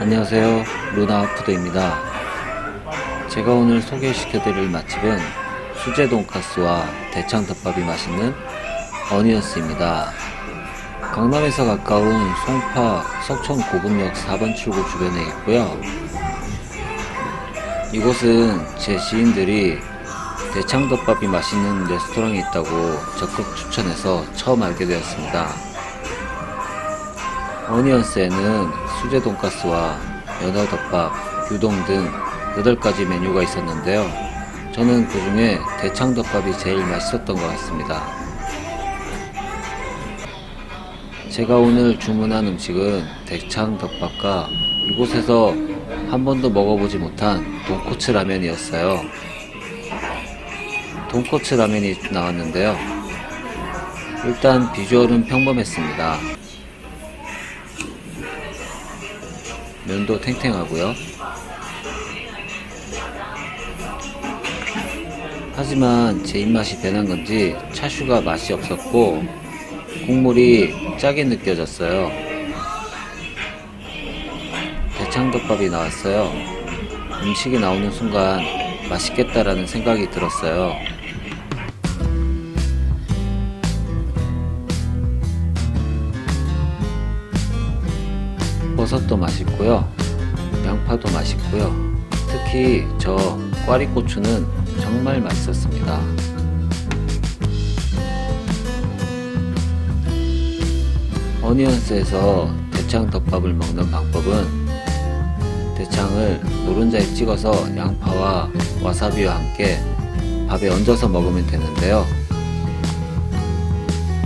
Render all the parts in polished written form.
안녕하세요, 루나푸드입니다. 제가 오늘 소개시켜드릴 맛집은 수제 돈가스와 대창덮밥이 맛있는 어니언스입니다. 강남에서 가까운 송파 석천 고분역 4번 출구 주변에 있고요. 이곳은 제 지인들이 대창덮밥이 맛있는 레스토랑이 있다고 적극 추천해서 처음 알게 되었습니다. 어니언스에는 수제 돈가스와 연어덮밥, 규동 등 8가지 메뉴가 있었는데요. 저는 그 중에 대창덮밥이 제일 맛있었던 것 같습니다. 제가 오늘 주문한 음식은 대창덮밥과 이곳에서 한 번도 먹어보지 못한 돈코츠 라면이었어요. 돈코츠 라면이 나왔는데요. 일단 비주얼은 평범했습니다. 면도 탱탱하고요. 하지만 제 입맛이 변한 건지 차슈가 맛이 없었고 국물이 짜게 느껴졌어요. 대창덮밥이 나왔어요. 음식이 나오는 순간 맛있겠다라는 생각이 들었어요. 버섯도 맛있고요. 양파도 맛있고요. 특히 저 꽈리고추는 정말 맛있었습니다. 어니언스에서 대창덮밥을 먹는 방법은 대창을 노른자에 찍어서 양파와 와사비와 함께 밥에 얹어서 먹으면 되는데요.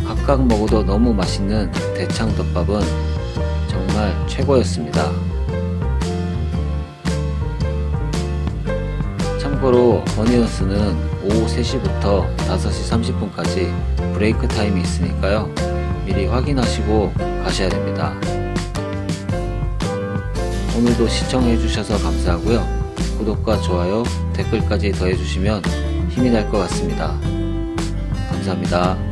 각각 먹어도 너무 맛있는 대창덮밥은 정말 최고였습니다. 참고로 어니언스는 오후 3시부터 5시 30분까지 브레이크 타임이 있으니까요. 미리 확인하시고 가셔야 됩니다. 오늘도 시청해 주셔서 감사하고요. 구독과 좋아요, 댓글까지 더해 주시면 힘이 날 것 같습니다. 감사합니다.